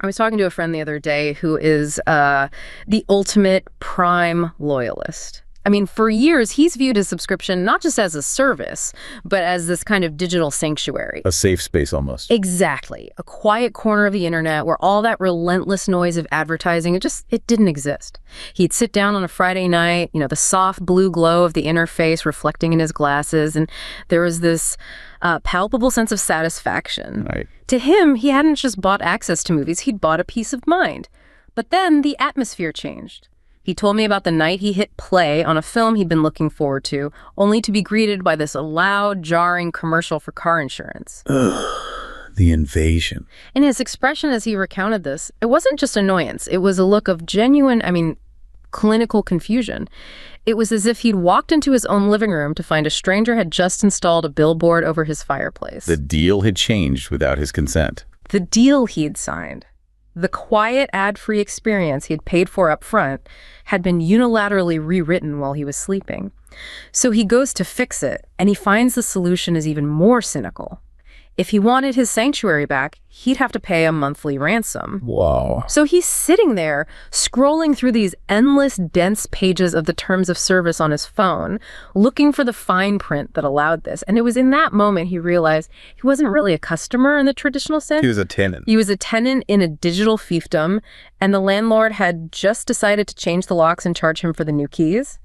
I was talking to a friend the other day who is the ultimate prime loyalist. I mean, for years, he's viewed his subscription not just as a service, but as this kind of digital sanctuary. A safe space almost. Exactly. A quiet corner of the internet where all that relentless noise of advertising, it didn't exist. He'd sit down on a Friday night, the soft blue glow of the interface reflecting in his glasses, and there was this palpable sense of satisfaction. Right. To him, he hadn't just bought access to movies, he'd bought a peace of mind. But then the atmosphere changed. He told me about the night he hit play on a film he'd been looking forward to, only to be greeted by this loud, jarring commercial for car insurance. Ugh, the invasion. And his expression as he recounted this, it wasn't just annoyance. It was a look of genuine, clinical confusion. It was as if he'd walked into his own living room to find a stranger had just installed a billboard over his fireplace. The deal had changed without his consent. The deal he'd signed, the quiet ad-free experience he'd paid for up front, had been unilaterally rewritten while he was sleeping. So he goes to fix it, and he finds the solution is even more cynical. If he wanted his sanctuary back, he'd have to pay a monthly ransom. Wow. So he's sitting there, scrolling through these endless, dense pages of the terms of service on his phone, looking for the fine print that allowed this. And it was in that moment he realized he wasn't really a customer in the traditional sense. He was a tenant. He was a tenant in a digital fiefdom, and the landlord had just decided to change the locks and charge him for the new keys.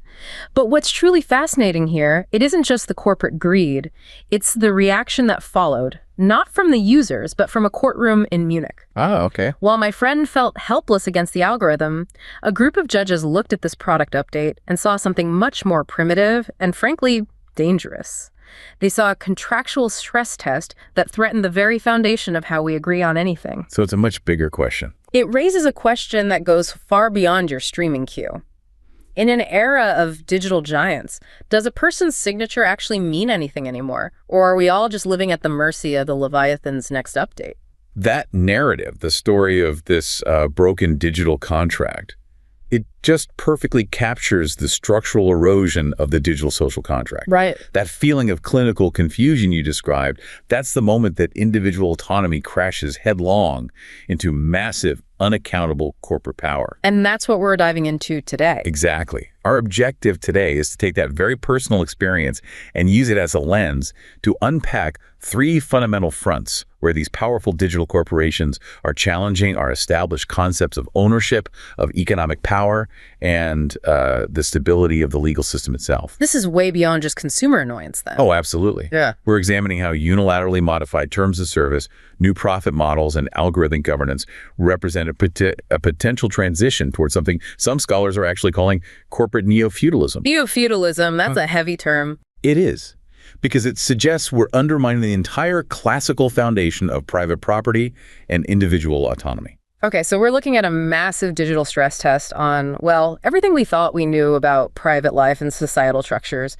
But what's truly fascinating here, it isn't just the corporate greed, it's the reaction that followed, not from the users, but from a courtroom in Munich. Oh, okay. While my friend felt helpless against the algorithm, a group of judges looked at this product update and saw something much more primitive and, frankly, dangerous. They saw a contractual stress test that threatened the very foundation of how we agree on anything. So it's a much bigger question. It raises a question that goes far beyond your streaming queue. In an era of digital giants, does a person's signature actually mean anything anymore? Or are we all just living at the mercy of the Leviathan's next update? That narrative, the story of this broken digital contract, it just perfectly captures the structural erosion of the digital social contract. Right. That feeling of clinical confusion you described, that's the moment that individual autonomy crashes headlong into massive, unaccountable corporate power. And that's what we're diving into today. Exactly. Our objective today is to take that very personal experience and use it as a lens to unpack three fundamental fronts where these powerful digital corporations are challenging our established concepts of ownership, of economic power, and the stability of the legal system itself. This is way beyond just consumer annoyance then. Oh, absolutely. Yeah. We're examining how unilaterally modified terms of service, new profit models, and algorithmic governance represent a potential transition towards something some scholars are actually calling corporate neo-feudalism. Neo-feudalism, that's a heavy term. It is, because it suggests we're undermining the entire classical foundation of private property and individual autonomy. Okay, so we're looking at a massive digital stress test on, well, everything we thought we knew about private life and societal structures.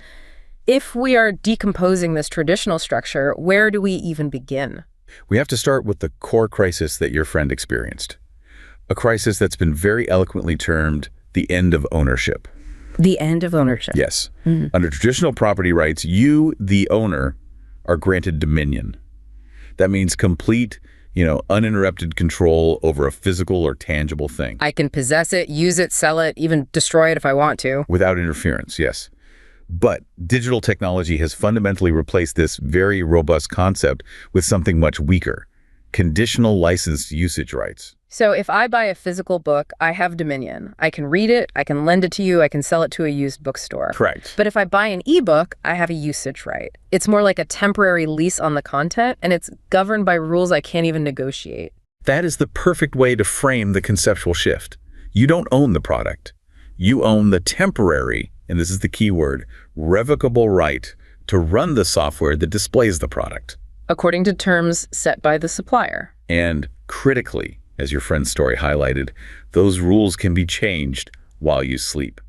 If we are decomposing this traditional structure, where do we even begin? We have to start with the core crisis that your friend experienced. A crisis that's been very eloquently termed the end of ownership. The end of ownership. Yes. Under traditional property rights, you, the owner, are granted dominion. That means complete, uninterrupted control over a physical or tangible thing. I can possess it, use it, sell it, even destroy it if I want to. Without interference, yes. But digital technology has fundamentally replaced this very robust concept with something much weaker: conditional licensed usage rights. So if I buy a physical book, I have dominion. I can read it, I can lend it to you, I can sell it to a used bookstore. Correct. But if I buy an ebook, I have a usage right. It's more like a temporary lease on the content, and it's governed by rules I can't even negotiate. That is the perfect way to frame the conceptual shift. You don't own the product. You own the temporary, and this is the key word, revocable right to run the software that displays the product. According to terms set by the supplier. And critically, as your friend's story highlighted, those rules can be changed while you sleep.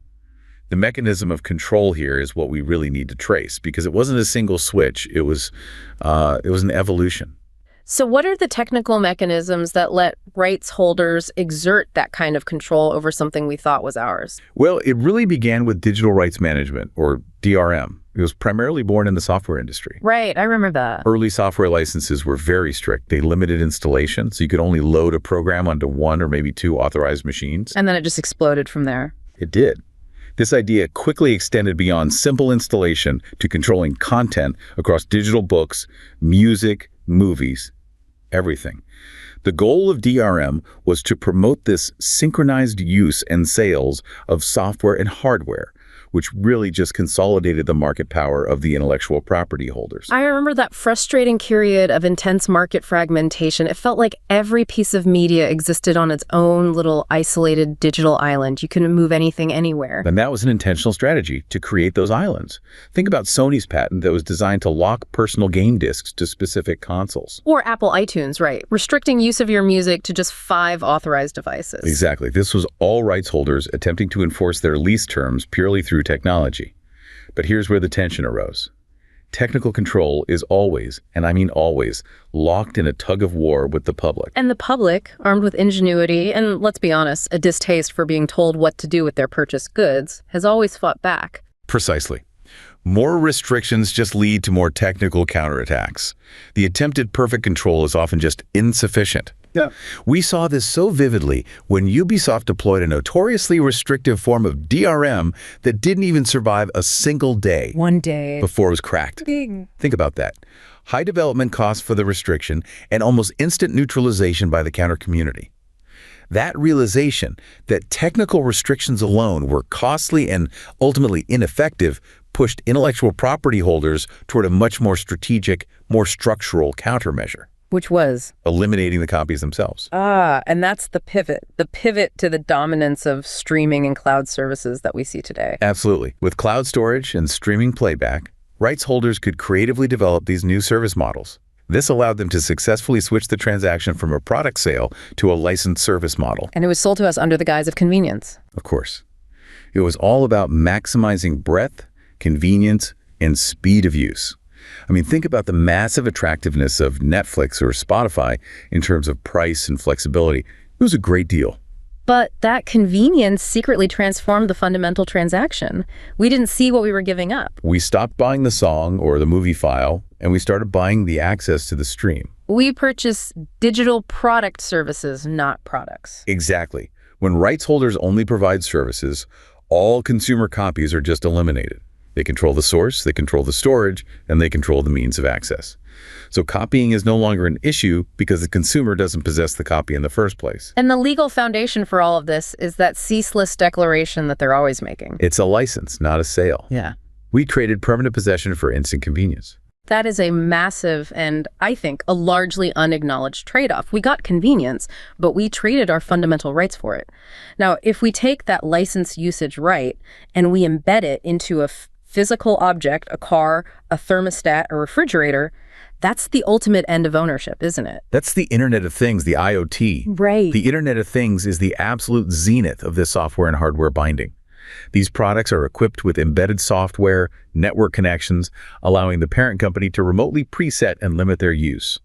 The mechanism of control here is what we really need to trace, because it wasn't a single switch. It was an evolution. So what are the technical mechanisms that let rights holders exert that kind of control over something we thought was ours? Well, it really began with digital rights management, or DRM. It was primarily born in the software industry. Right, I remember that. Early software licenses were very strict. They limited installation, so you could only load a program onto one or maybe two authorized machines. And then it just exploded from there. It did. This idea quickly extended beyond simple installation to controlling content across digital books, music, movies, everything. The goal of DRM was to promote this synchronized use and sales of software and hardware, which really just consolidated the market power of the intellectual property holders. I remember that frustrating period of intense market fragmentation. It felt like every piece of media existed on its own little isolated digital island. You couldn't move anything anywhere. And that was an intentional strategy to create those islands. Think about Sony's patent that was designed to lock personal game discs to specific consoles. Or Apple iTunes, right? Restricting use of your music to just 5 authorized devices. Exactly. This was all rights holders attempting to enforce their lease terms purely through technology. But here's where the tension arose. Technical control is always, and I mean always, locked in a tug of war with the public. And the public, armed with ingenuity and, let's be honest, a distaste for being told what to do with their purchased goods, has always fought back. Precisely. More restrictions just lead to more technical counterattacks. The attempted perfect control is often just insufficient. Yeah. We saw this so vividly when Ubisoft deployed a notoriously restrictive form of DRM that didn't even survive a single day. One day. Before it was cracked. Bing. Think about that. High development costs for the restriction and almost instant neutralization by the counter community. That realization that technical restrictions alone were costly and ultimately ineffective pushed intellectual property holders toward a much more strategic, more structural countermeasure. Which was? Eliminating the copies themselves. And that's the pivot to the dominance of streaming and cloud services that we see today. Absolutely. With cloud storage and streaming playback, rights holders could creatively develop these new service models. This allowed them to successfully switch the transaction from a product sale to a licensed service model. And it was sold to us under the guise of convenience. Of course. It was all about maximizing breadth, convenience, and speed of use. I mean, think about the massive attractiveness of Netflix or Spotify in terms of price and flexibility. It was a great deal. But that convenience secretly transformed the fundamental transaction. We didn't see what we were giving up. We stopped buying the song or the movie file, and we started buying the access to the stream. We purchase digital product services, not products. Exactly. When rights holders only provide services, all consumer copies are just eliminated. They control the source, they control the storage, and they control the means of access. So copying is no longer an issue because the consumer doesn't possess the copy in the first place. And the legal foundation for all of this is that ceaseless declaration that they're always making. It's a license, not a sale. Yeah. We traded permanent possession for instant convenience. That is a massive and, I think, a largely unacknowledged trade-off. We got convenience, but we traded our fundamental rights for it. Now, if we take that license usage right and we embed it into a physical object, a car, a thermostat, a refrigerator, that's the ultimate end of ownership, isn't it? That's the Internet of Things, the IoT. Right. The Internet of Things is the absolute zenith of this software and hardware binding. These products are equipped with embedded software, network connections, allowing the parent company to remotely preset and limit their use.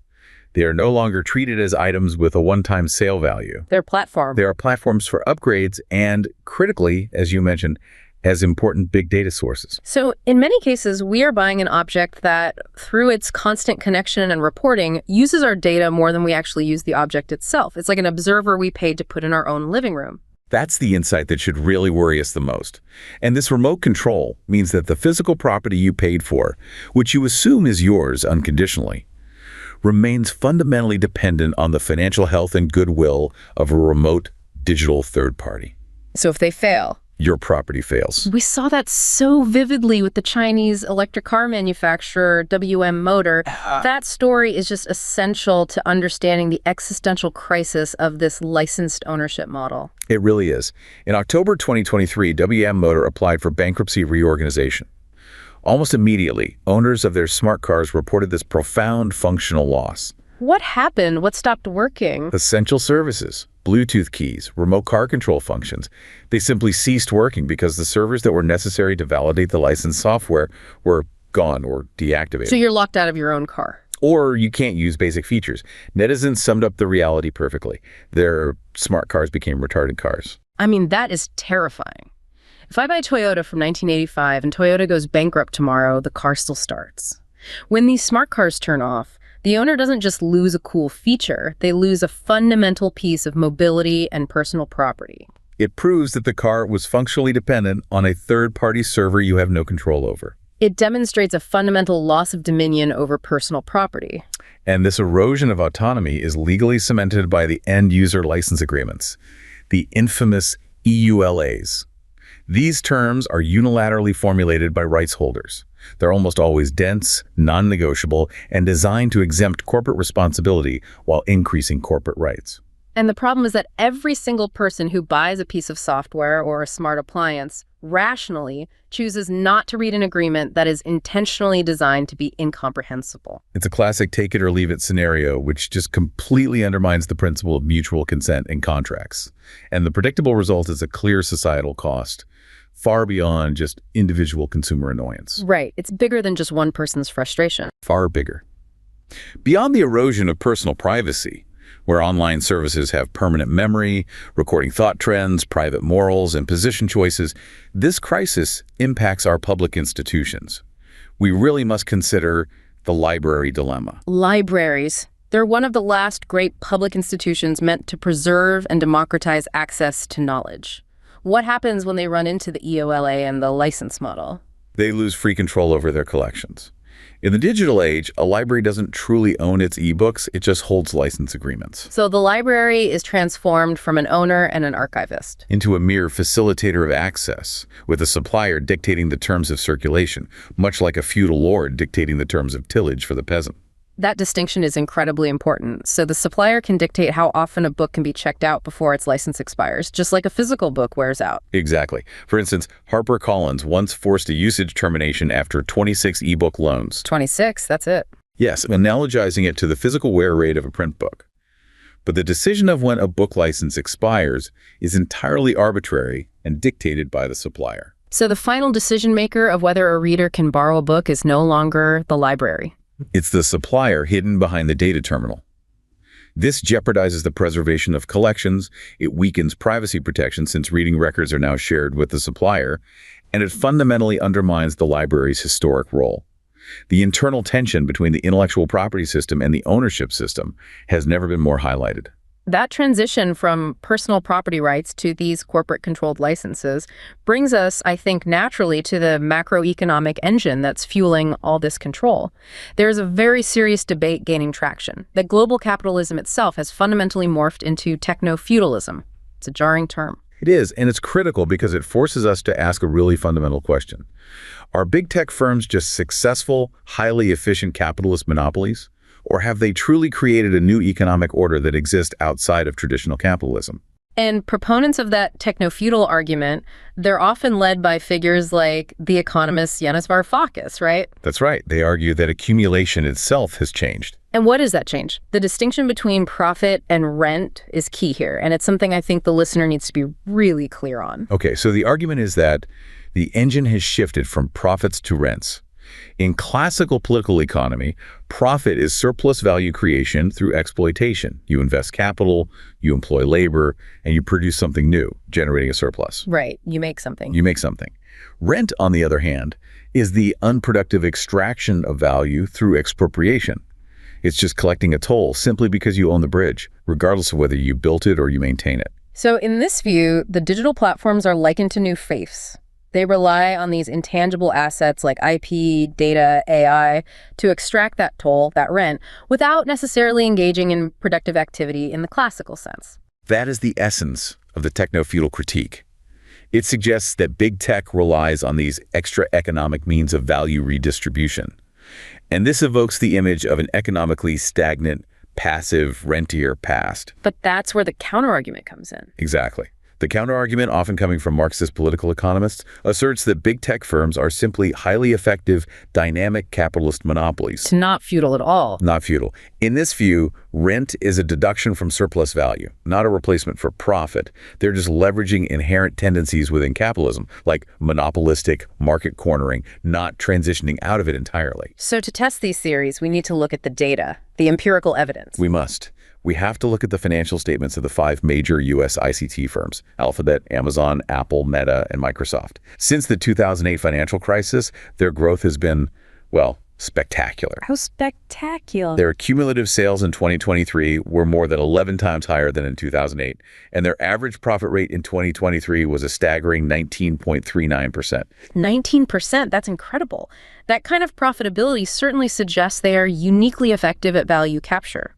They are no longer treated as items with a one-time sale value. They're platform. They are platforms for upgrades and, critically, as you mentioned, as important big data sources. So in many cases, we are buying an object that, through its constant connection and reporting, uses our data more than we actually use the object itself. It's like an observer we paid to put in our own living room. That's the insight that should really worry us the most. And this remote control means that the physical property you paid for, which you assume is yours unconditionally, remains fundamentally dependent on the financial health and goodwill of a remote digital third party. So if they fail, your property fails. We saw that so vividly with the Chinese electric car manufacturer, WM Motor. That story is just essential to understanding the existential crisis of this licensed ownership model. It really is. In October 2023, WM Motor applied for bankruptcy reorganization. Almost immediately, owners of their smart cars reported this profound functional loss. What happened? What stopped working? Essential services, Bluetooth keys, remote car control functions, they simply ceased working because the servers that were necessary to validate the licensed software were gone or deactivated. So you're locked out of your own car. Or you can't use basic features. Netizens summed up the reality perfectly. Their smart cars became retarded cars. I mean, that is terrifying. If I buy Toyota from 1985 and Toyota goes bankrupt tomorrow, the car still starts. When these smart cars turn off, the owner doesn't just lose a cool feature, they lose a fundamental piece of mobility and personal property. It proves that the car was functionally dependent on a third-party server you have no control over. It demonstrates a fundamental loss of dominion over personal property. And this erosion of autonomy is legally cemented by the end-user license agreements, the infamous EULAs. These terms are unilaterally formulated by rights holders. They're almost always dense, non-negotiable, and designed to exempt corporate responsibility while increasing corporate rights. And the problem is that every single person who buys a piece of software or a smart appliance rationally chooses not to read an agreement that is intentionally designed to be incomprehensible. It's a classic take it or leave it scenario, which just completely undermines the principle of mutual consent in contracts. And the predictable result is a clear societal cost, far beyond just individual consumer annoyance. Right. It's bigger than just one person's frustration. Far bigger. Beyond the erosion of personal privacy, where online services have permanent memory, recording thought trends, private morals, and position choices, this crisis impacts our public institutions. We really must consider the library dilemma. Libraries. They're one of the last great public institutions meant to preserve and democratize access to knowledge. What happens when they run into the EOLA and the license model? They lose free control over their collections. In the digital age, a library doesn't truly own its ebooks, it just holds license agreements. So the library is transformed from an owner and an archivist into a mere facilitator of access, with a supplier dictating the terms of circulation, much like a feudal lord dictating the terms of tillage for the peasant. That distinction is incredibly important. So the supplier can dictate how often a book can be checked out before its license expires, just like a physical book wears out. Exactly. For instance, HarperCollins once forced a usage termination after 26 ebook loans. 26, that's it. Yes, analogizing it to the physical wear rate of a print book. But the decision of when a book license expires is entirely arbitrary and dictated by the supplier. So the final decision maker of whether a reader can borrow a book is no longer the library. It's the supplier hidden behind the data terminal. This jeopardizes the preservation of collections, it weakens privacy protection since reading records are now shared with the supplier, and it fundamentally undermines the library's historic role. The internal tension between the intellectual property system and the ownership system has never been more highlighted. That transition from personal property rights to these corporate-controlled licenses brings us, I think, naturally to the macroeconomic engine that's fueling all this control. There's a very serious debate gaining traction that global capitalism itself has fundamentally morphed into technofeudalism. It's a jarring term. It is, and it's critical because it forces us to ask a really fundamental question. Are big tech firms just successful, highly efficient capitalist monopolies? Or have they truly created a new economic order that exists outside of traditional capitalism? And proponents of that techno-feudal argument, they're often led by figures like the economist Yanis Varoufakis, right? That's right. They argue that accumulation itself has changed. And what is that change? The distinction between profit and rent is key here, and it's something I think the listener needs to be really clear on. Okay, so the argument is that the engine has shifted from profits to rents. In classical political economy, profit is surplus value creation through exploitation. You invest capital, you employ labor, and you produce something new, generating a surplus. Right. You make something. You make something. Rent, on the other hand, is the unproductive extraction of value through expropriation. It's just collecting a toll simply because you own the bridge, regardless of whether you built it or you maintain it. So in this view, the digital platforms are likened to new faiths. They rely on these intangible assets like IP, data, AI to extract that toll, that rent, without necessarily engaging in productive activity in the classical sense. That is the essence of the techno-feudal critique. It suggests that big tech relies on these extra economic means of value redistribution. And this evokes the image of an economically stagnant, passive, rentier past. But that's where the counterargument comes in. Exactly. The counterargument, often coming from Marxist political economists, asserts that big tech firms are simply highly effective, dynamic capitalist monopolies. It's not feudal at all. Not feudal. In this view, rent is a deduction from surplus value, not a replacement for profit. They're just leveraging inherent tendencies within capitalism, like monopolistic market cornering, not transitioning out of it entirely. So to test these theories, we need to look at the data, the empirical evidence. We must. we have to look at the financial statements of the 5 major U.S. ICT firms: Alphabet, Amazon, Apple, Meta, and Microsoft. Since the 2008 financial crisis, their growth has been, well, spectacular. How spectacular. Their cumulative sales in 2023 were more than 11 times higher than in 2008, and their average profit rate in 2023 was a staggering 19.39%. 19%, that's incredible. That kind of profitability certainly suggests they are uniquely effective at value capture.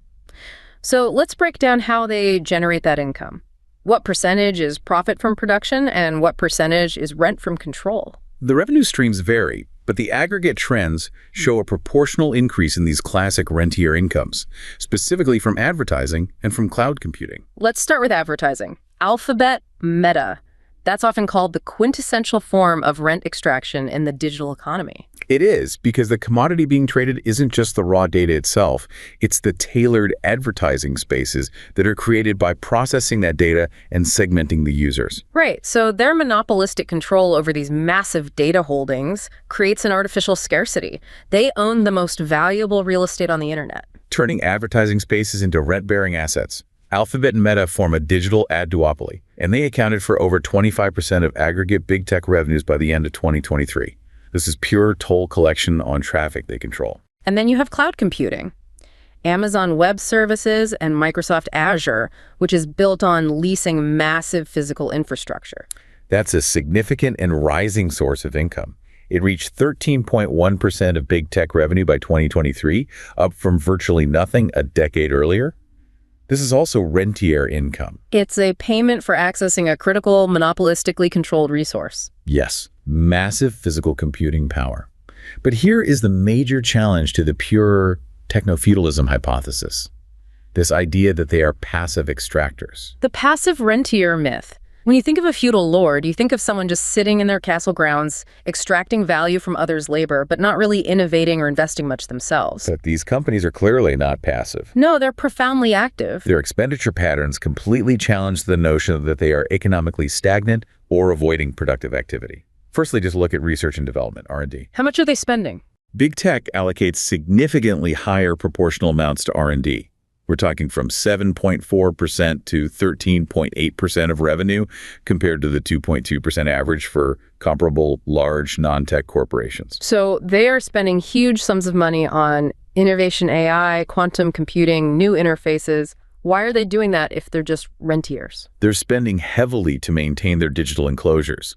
So let's break down how they generate that income. What percentage is profit from production and what percentage is rent from control? The revenue streams vary, but the aggregate trends show a proportional increase in these classic rentier incomes, specifically from advertising and from cloud computing. Let's start with advertising. Alphabet, Meta. That's often called the quintessential form of rent extraction in the digital economy. It is, because the commodity being traded isn't just the raw data itself, it's the tailored advertising spaces that are created by processing that data and segmenting the users. Right, so their monopolistic control over these massive data holdings creates an artificial scarcity. They own the most valuable real estate on the internet. Turning advertising spaces into rent-bearing assets. Alphabet and Meta form a digital ad duopoly, and they accounted for over 25% of aggregate big tech revenues by the end of 2023. This is pure toll collection on traffic they control. And then you have cloud computing. Amazon Web Services and Microsoft Azure, which is built on leasing massive physical infrastructure. That's a significant and rising source of income. It reached 13.1% of big tech revenue by 2023, up from virtually nothing a decade earlier. This is also rentier income. It's a payment for accessing a critical, monopolistically controlled resource. Yes, massive physical computing power. But here is the major challenge to the pure Technofudalism hypothesis. This idea that they are passive extractors. The passive rentier myth. When you think of a feudal lord, you think of someone just sitting in their castle grounds, extracting value from others' labor, but not really innovating or investing much themselves. But these companies are clearly not passive. No, they're profoundly active. Their expenditure patterns completely challenge the notion that they are economically stagnant or avoiding productive activity. Firstly, just look at research and development, R&D. How much are they spending? Big tech allocates significantly higher proportional amounts to R&D. We're talking from 7.4% to 13.8% of revenue compared to the 2.2% average for comparable large non-tech corporations. So they are spending huge sums of money on innovation AI, quantum computing, new interfaces. Why are they doing that if they're just rentiers? They're spending heavily to maintain their digital enclosures.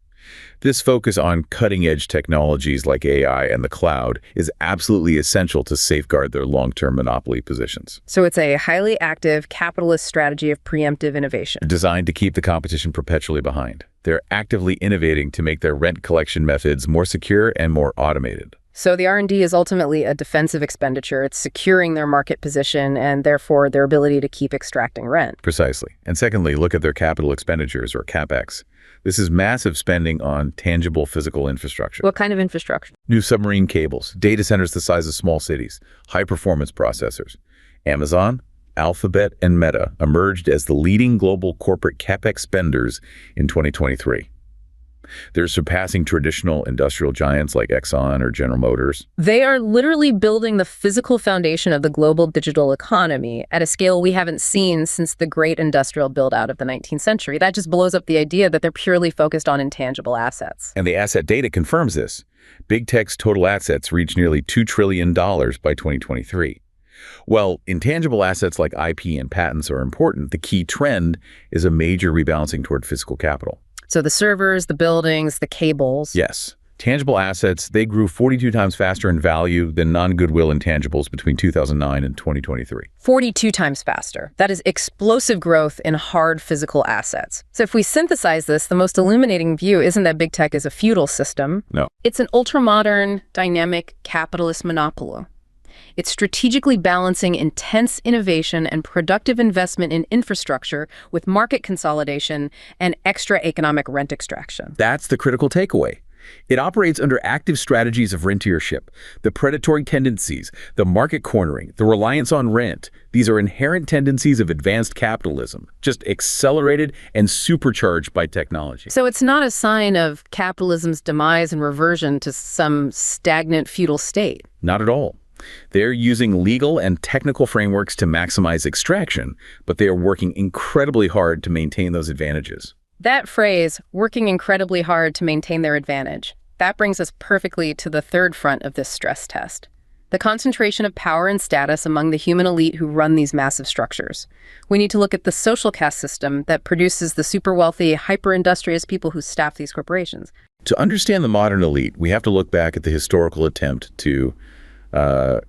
This focus on cutting-edge technologies like AI and the cloud is absolutely essential to safeguard their long-term monopoly positions. So it's a highly active capitalist strategy of preemptive innovation. Designed to keep the competition perpetually behind. They're actively innovating to make their rent collection methods more secure and more automated. So the R&D is ultimately a defensive expenditure. It's securing their market position and therefore their ability to keep extracting rent. Precisely. And secondly, look at their capital expenditures, or CapEx. This is massive spending on tangible physical infrastructure. What kind of infrastructure? New submarine cables, data centers the size of small cities, high-performance processors. Amazon, Alphabet, and Meta emerged as the leading global corporate CapEx spenders in 2023. They're surpassing traditional industrial giants like Exxon or General Motors. They are literally building the physical foundation of the global digital economy at a scale we haven't seen since the great industrial build-out of the 19th century. That just blows up the idea that they're purely focused on intangible assets. And the asset data confirms this. Big tech's total assets reached nearly $2 trillion by 2023. While intangible assets like IP and patents are important, the key trend is a major rebalancing toward physical capital. So the servers, the buildings, the cables. Yes. Tangible assets, they grew 42 times faster in value than non-goodwill intangibles between 2009 and 2023. 42 times faster. That is explosive growth in hard physical assets. So if we synthesize this, the most illuminating view isn't that big tech is a feudal system. No. It's an ultramodern, dynamic, capitalist monopoly. It's strategically balancing intense innovation and productive investment in infrastructure with market consolidation and extra economic rent extraction. That's the critical takeaway. It operates under active strategies of rentiership, the predatory tendencies, the market cornering, the reliance on rent. These are inherent tendencies of advanced capitalism, just accelerated and supercharged by technology. So it's not a sign of capitalism's demise and reversion to some stagnant feudal state. Not at all. They're using legal and technical frameworks to maximize extraction, but they are working incredibly hard to maintain those advantages. That phrase, working incredibly hard to maintain their advantage, that brings us perfectly to the third front of this stress test. The concentration of power and status among the human elite who run these massive structures. We need to look at the social caste system that produces the super wealthy, hyper-industrious people who staff these corporations. To understand the modern elite, we have to look back at the historical attempt to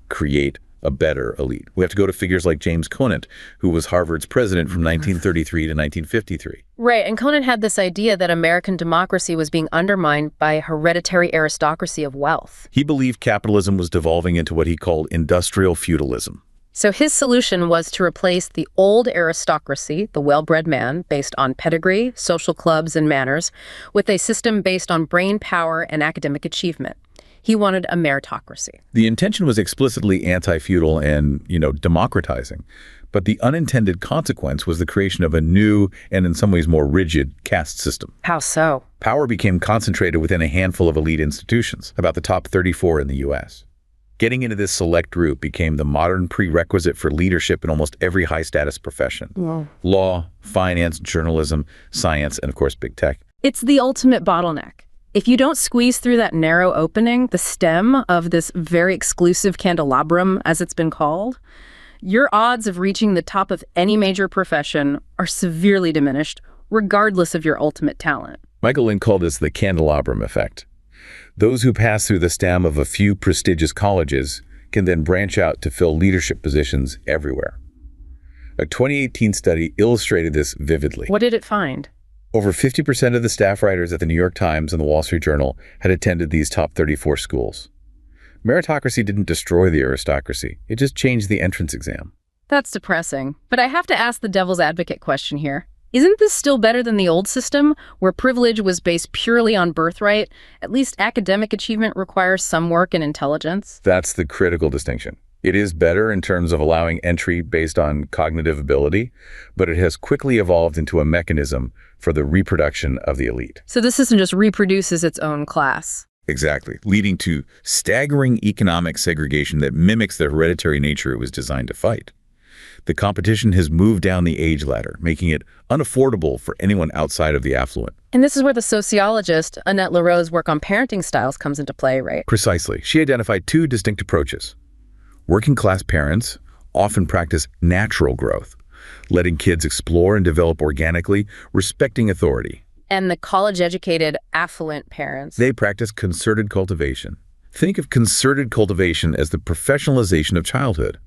create a better elite. We have to go to figures like James Conant, who was Harvard's president from 1933 to 1953. Right, and Conant had this idea that American democracy was being undermined by a hereditary aristocracy of wealth. He believed capitalism was devolving into what he called industrial feudalism. So his solution was to replace the old aristocracy, the well-bred man, based on pedigree, social clubs, and manners, with a system based on brain power and academic achievement. He wanted a meritocracy. The intention was explicitly anti-feudal and, democratizing. But the unintended consequence was the creation of a new and in some ways more rigid caste system. How so? Power became concentrated within a handful of elite institutions, about the top 34 in the U.S. Getting into this select group became the modern prerequisite for leadership in almost every high-status profession. Yeah. Law, finance, journalism, science, and of course, big tech. It's the ultimate bottleneck. If you don't squeeze through that narrow opening, the stem of this very exclusive candelabrum, as it's been called, your odds of reaching the top of any major profession are severely diminished, regardless of your ultimate talent. Michael Lind called this the candelabrum effect. Those who pass through the stem of a few prestigious colleges can then branch out to fill leadership positions everywhere. A 2018 study illustrated this vividly. What did it find? Over 50% of the staff writers at the New York Times and the Wall Street Journal had attended these top 34 schools. Meritocracy didn't destroy the aristocracy. It just changed the entrance exam. That's depressing. But I have to ask the devil's advocate question here. Isn't this still better than the old system, where privilege was based purely on birthright? At least academic achievement requires some work and intelligence. That's the critical distinction. It is better in terms of allowing entry based on cognitive ability, but it has quickly evolved into a mechanism for the reproduction of the elite. So this system just reproduces its own class. Exactly, leading to staggering economic segregation that mimics the hereditary nature it was designed to fight. The competition has moved down the age ladder, making it unaffordable for anyone outside of the affluent. And this is where the sociologist Annette Lareau's work on parenting styles comes into play, right? Precisely. She identified two distinct approaches. Working-class parents often practice natural growth, letting kids explore and develop organically, respecting authority. And the college-educated, affluent parents. They practice concerted cultivation. Think of concerted cultivation as the professionalization of childhood.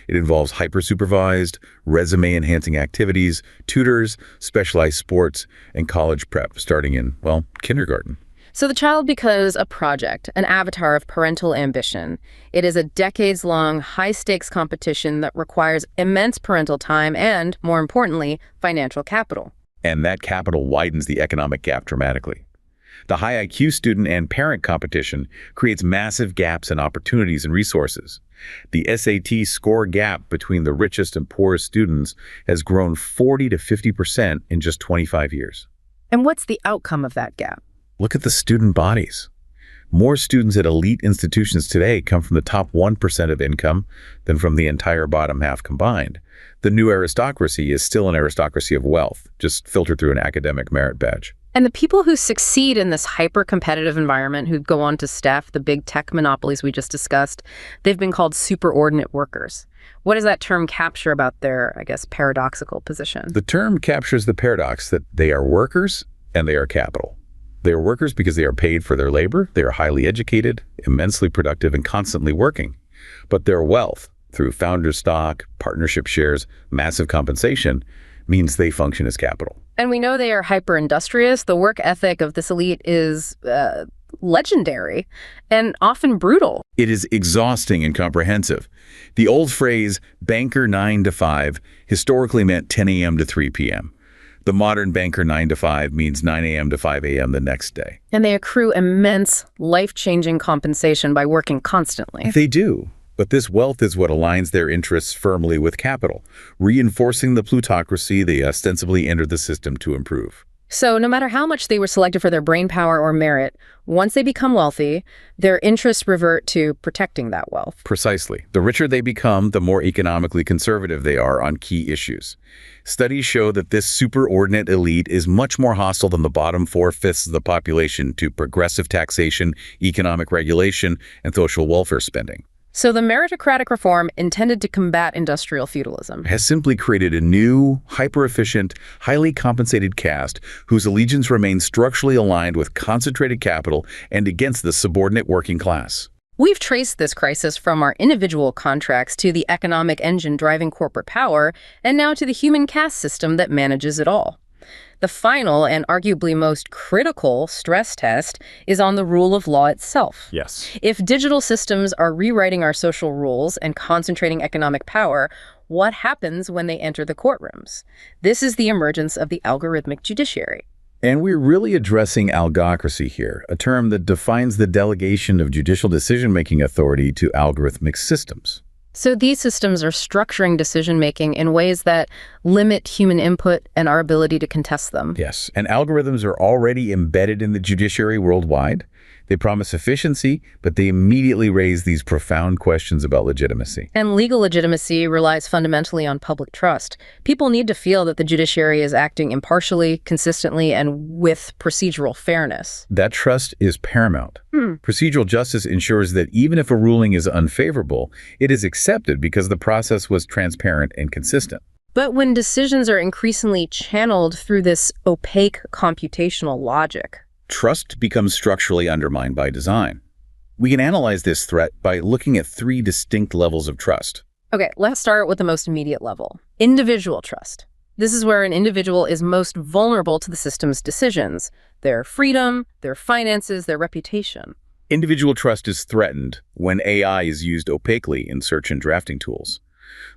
It involves hyper-supervised, resume-enhancing activities, tutors, specialized sports, and college prep starting in, kindergarten. So the child becomes a project, an avatar of parental ambition. It is a decades-long, high-stakes competition that requires immense parental time and, more importantly, financial capital. And that capital widens the economic gap dramatically. The high IQ student and parent competition creates massive gaps in opportunities and resources. The SAT score gap between the richest and poorest students has grown 40 to 50% in just 25 years. And what's the outcome of that gap? Look at the student bodies. More students at elite institutions today come from the top 1% of income than from the entire bottom half combined. The new aristocracy is still an aristocracy of wealth, just filtered through an academic merit badge. And the people who succeed in this hyper-competitive environment, who go on to staff the big tech monopolies we just discussed, they've been called superordinate workers. What does that term capture about their, paradoxical position? The term captures the paradox that they are workers and they are capital. They are workers because they are paid for their labor, they are highly educated, immensely productive, and constantly working. But their wealth, through founder stock, partnership shares, massive compensation, means they function as capital. And we know they are hyper-industrious. The work ethic of this elite is legendary and often brutal. It is exhausting and comprehensive. The old phrase, banker 9 to 5, historically meant 10 a.m. to 3 p.m. The modern banker 9 to 5 means 9 a.m. to 5 a.m. the next day. And they accrue immense, life-changing compensation by working constantly. They do. But this wealth is what aligns their interests firmly with capital, reinforcing the plutocracy they ostensibly entered the system to improve. So no matter how much they were selected for their brain power or merit, once they become wealthy, their interests revert to protecting that wealth. Precisely. The richer they become, the more economically conservative they are on key issues. Studies show that this superordinate elite is much more hostile than the bottom 4/5 of the population to progressive taxation, economic regulation, and social welfare spending. So the meritocratic reform intended to combat industrial feudalism Has simply created a new, hyper-efficient, highly compensated caste whose allegiance remains structurally aligned with concentrated capital and against the subordinate working class. We've traced this crisis from our individual contracts to the economic engine driving corporate power, and now to the human caste system that manages it all. The final and arguably most critical stress test is on the rule of law itself. Yes. If digital systems are rewriting our social rules and concentrating economic power, what happens when they enter the courtrooms? This is the emergence of the algorithmic judiciary. And we're really addressing algocracy here, a term that defines the delegation of judicial decision-making authority to algorithmic systems. So these systems are structuring decision-making in ways that limit human input and our ability to contest them. Yes, and algorithms are already embedded in the judiciary worldwide. They promise efficiency, but they immediately raise these profound questions about legitimacy. And legal legitimacy relies fundamentally on public trust. People need to feel that the judiciary is acting impartially, consistently, and with procedural fairness. That trust is paramount. Procedural justice ensures that even if a ruling is unfavorable, it is accepted because the process was transparent and consistent. But when decisions are increasingly channeled through this opaque computational logic, Trust becomes structurally undermined by design. We can analyze this threat by looking at 3 distinct levels of trust. okay, let's start with the most immediate level. Individual trust. This is where an individual is most vulnerable to the system's decisions, their freedom, their finances, their reputation. Individual trust is threatened when AI is used opaquely in search and drafting tools.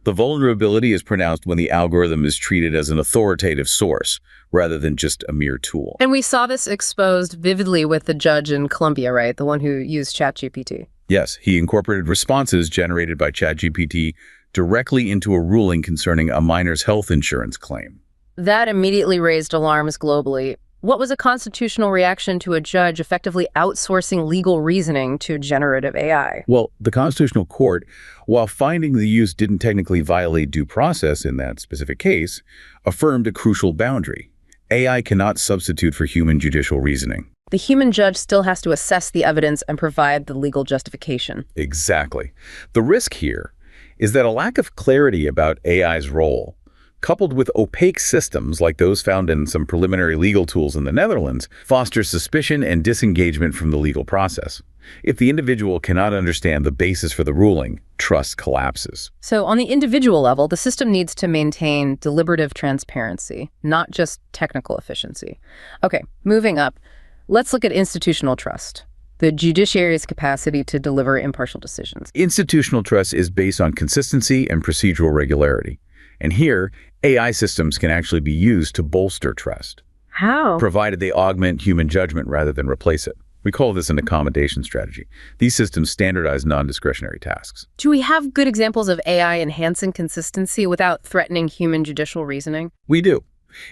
The vulnerability is pronounced when the algorithm is treated as an authoritative source rather than just a mere tool. And we saw this exposed vividly with the judge in Colombia, right? The one who used ChatGPT. Yes, he incorporated responses generated by ChatGPT directly into a ruling concerning a minor's health insurance claim. That immediately raised alarms globally. What was a constitutional reaction to a judge effectively outsourcing legal reasoning to generative AI? Well, the Constitutional Court, while finding the use didn't technically violate due process in that specific case, affirmed a crucial boundary. AI cannot substitute for human judicial reasoning. The human judge still has to assess the evidence and provide the legal justification. Exactly. The risk here is that a lack of clarity about AI's role, coupled with opaque systems like those found in some preliminary legal tools in the Netherlands, fosters suspicion and disengagement from the legal process. If the individual cannot understand the basis for the ruling, trust collapses. So on the individual level, the system needs to maintain deliberative transparency, not just technical efficiency. Okay, moving up, let's look at institutional trust, the judiciary's capacity to deliver impartial decisions. Institutional trust is based on consistency and procedural regularity. And here, AI systems can actually be used to bolster trust, How? provided they augment human judgment rather than replace it. We call this an accommodation strategy. These systems standardize non-discretionary tasks. Do we have good examples of AI enhancing consistency without threatening human judicial reasoning? We do.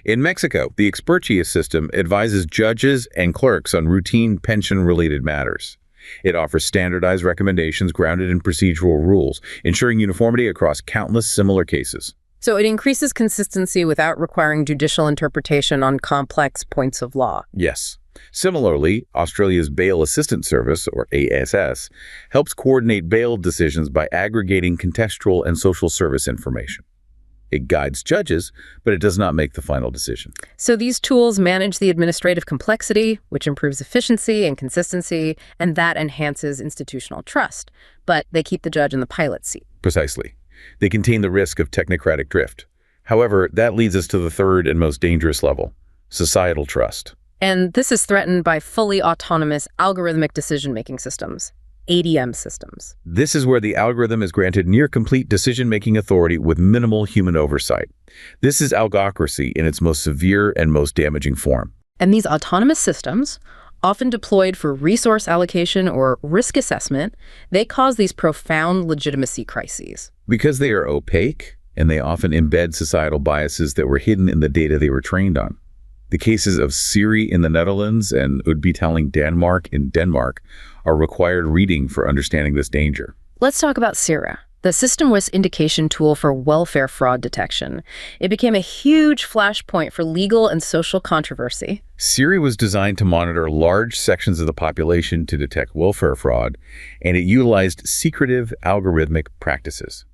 In Mexico, the Expertia system advises judges and clerks on routine pension-related matters. It offers standardized recommendations grounded in procedural rules, ensuring uniformity across countless similar cases. So it increases consistency without requiring judicial interpretation on complex points of law. Yes. Similarly, Australia's Bail Assistance Service, or ASS, helps coordinate bail decisions by aggregating contextual and social service information. It guides judges, but it does not make the final decision. So these tools manage the administrative complexity, which improves efficiency and consistency, and that enhances institutional trust. But they keep the judge in the pilot seat. Precisely. They contain the risk of technocratic drift. However, that leads us to the third and most dangerous level, societal trust. And this is threatened by fully autonomous algorithmic decision-making systems, ADM systems. This is where the algorithm is granted near-complete decision-making authority with minimal human oversight. This is algocracy in its most severe and most damaging form. And these autonomous systems, often deployed for resource allocation or risk assessment, they cause these profound legitimacy crises. Because they are opaque, and they often embed societal biases that were hidden in the data they were trained on. The cases of Siri in the Netherlands and Udbetaling Danmark in Denmark are required reading for understanding this danger. Let's talk about Siri. The system was indication tool for welfare fraud detection. It became a huge flashpoint for legal and social controversy. Siri was designed to monitor large sections of the population to detect welfare fraud, and it utilized secretive algorithmic practices.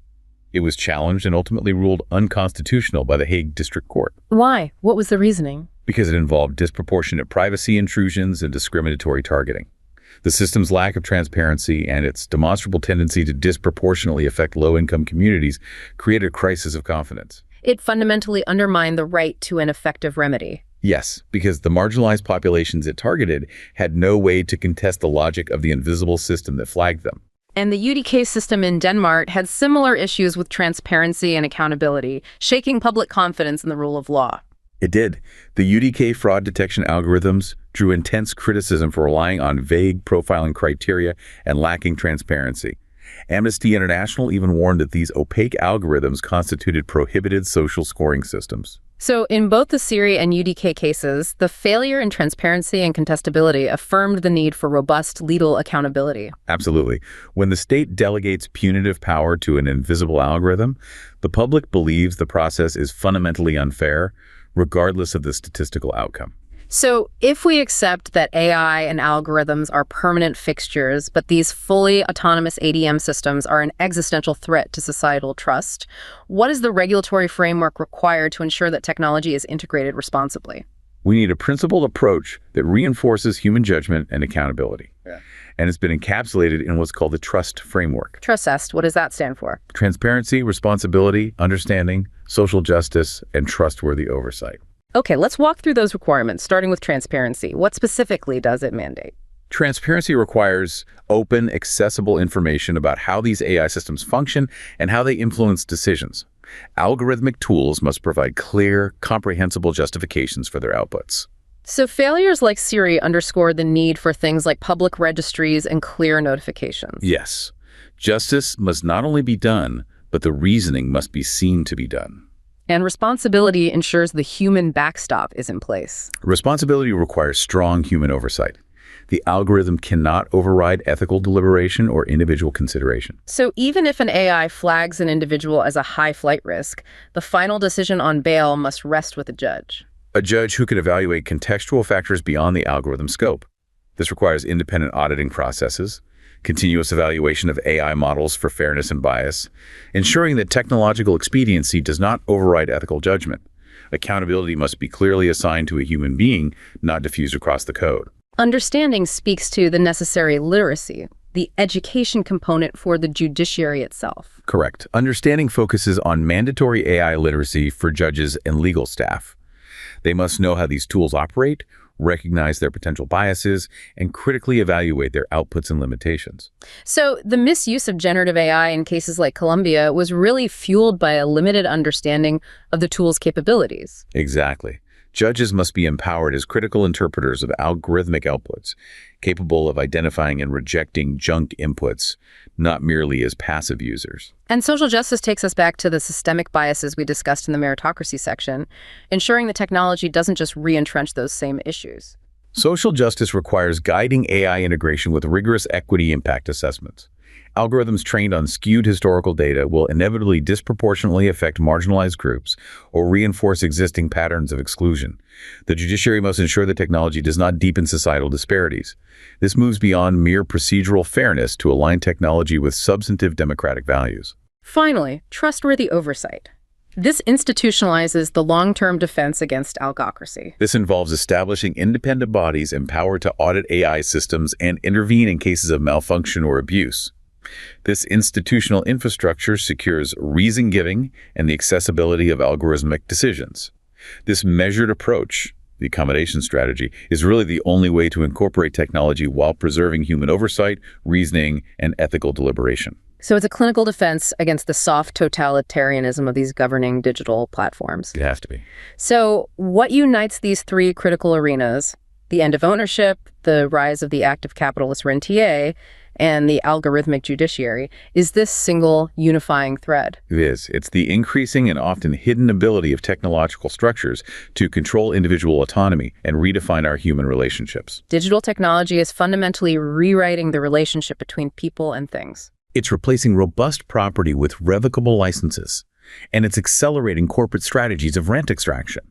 It was challenged and ultimately ruled unconstitutional by the Hague District Court. Why? What was the reasoning? Because it involved disproportionate privacy intrusions and discriminatory targeting. The system's lack of transparency and its demonstrable tendency to disproportionately affect low-income communities created a crisis of confidence. It fundamentally undermined the right to an effective remedy. Yes, because the marginalized populations it targeted had no way to contest the logic of the invisible system that flagged them. And the UDK system in Denmark had similar issues with transparency and accountability, shaking public confidence in the rule of law. It did. The UDK fraud detection algorithms drew intense criticism for relying on vague profiling criteria and lacking transparency. Amnesty International even warned that these opaque algorithms constituted prohibited social scoring systems. So in both the Siri and UDK cases, the failure in transparency and contestability affirmed the need for robust legal accountability. Absolutely. When the state delegates punitive power to an invisible algorithm, the public believes the process is fundamentally unfair, regardless of the statistical outcome. So if we accept that AI and algorithms are permanent fixtures, but these fully autonomous ADM systems are an existential threat to societal trust, what is the regulatory framework required to ensure that technology is integrated responsibly? We need a principled approach that reinforces human judgment and accountability. And it's been encapsulated in what's called the trust framework. Trust, what does that stand for? Transparency, responsibility, understanding, social justice, and trustworthy oversight. Okay, let's walk through those requirements, starting with transparency. What specifically does it mandate? Transparency requires open, accessible information about how these AI systems function and how they influence decisions. Algorithmic tools must provide clear, comprehensible justifications for their outputs. So failures like Siri underscore the need for things like public registries and clear notifications. Yes. Justice must not only be done, but the reasoning must be seen to be done. And responsibility ensures the human backstop is in place. Responsibility requires strong human oversight. The algorithm cannot override ethical deliberation or individual consideration. So even if an AI flags an individual as a high flight risk, the final decision on bail must rest with a judge. A judge who can evaluate contextual factors beyond the algorithm scope. This requires independent auditing processes, continuous evaluation of AI models for fairness and bias, ensuring that technological expediency does not override ethical judgment. Accountability must be clearly assigned to a human being, not diffused across the code. Understanding speaks to the necessary literacy, the education component for the judiciary itself. Correct. Understanding focuses on mandatory AI literacy for judges and legal staff. They must know how these tools operate, recognize their potential biases, and critically evaluate their outputs and limitations. So the misuse of generative AI in cases like Colombia was really fueled by a limited understanding of the tool's capabilities. Exactly. Judges must be empowered as critical interpreters of algorithmic outputs, capable of identifying and rejecting junk inputs, not merely as passive users. And social justice takes us back to the systemic biases we discussed in the meritocracy section, ensuring the technology doesn't just re-entrench those same issues. Social justice requires guiding AI integration with rigorous equity impact assessments. Algorithms trained on skewed historical data will inevitably disproportionately affect marginalized groups or reinforce existing patterns of exclusion. The judiciary must ensure that technology does not deepen societal disparities. This moves beyond mere procedural fairness to align technology with substantive democratic values. Finally, trustworthy oversight. This institutionalizes the long-term defense against algocracy. This involves establishing independent bodies empowered to audit AI systems and intervene in cases of malfunction or abuse. This institutional infrastructure secures reason-giving and the accessibility of algorithmic decisions. This measured approach, the accommodation strategy, is really the only way to incorporate technology while preserving human oversight, reasoning, and ethical deliberation. So it's a clinical defense against the soft totalitarianism of these governing digital platforms. It has to be. So what unites these three critical arenas, the end of ownership, the rise of the active capitalist rentier, and the algorithmic judiciary is this single unifying thread. It is. It's the increasing and often hidden ability of technological structures to control individual autonomy and redefine our human relationships. Digital technology is fundamentally rewriting the relationship between people and things. It's replacing robust property with revocable licenses, and it's accelerating corporate strategies of rent extraction.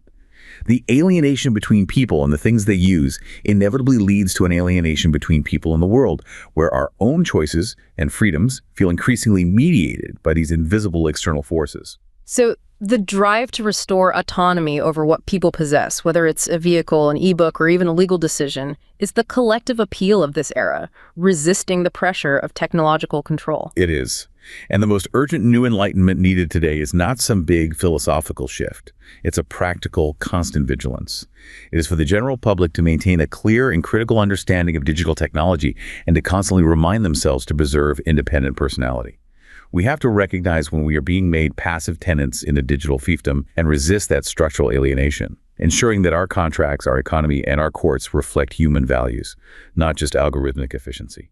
The alienation between people and the things they use inevitably leads to an alienation between people and the world, where our own choices and freedoms feel increasingly mediated by these invisible external forces. So the drive to restore autonomy over what people possess, whether it's a vehicle, an ebook, or even a legal decision, is the collective appeal of this era, resisting the pressure of technological control. It is. And the most urgent new enlightenment needed today is not some big philosophical shift. It's a practical, constant vigilance. It is for the general public to maintain a clear and critical understanding of digital technology and to constantly remind themselves to preserve independent personality. We have to recognize when we are being made passive tenants in a digital fiefdom and resist that structural alienation, ensuring that our contracts, our economy, and our courts reflect human values, not just algorithmic efficiency.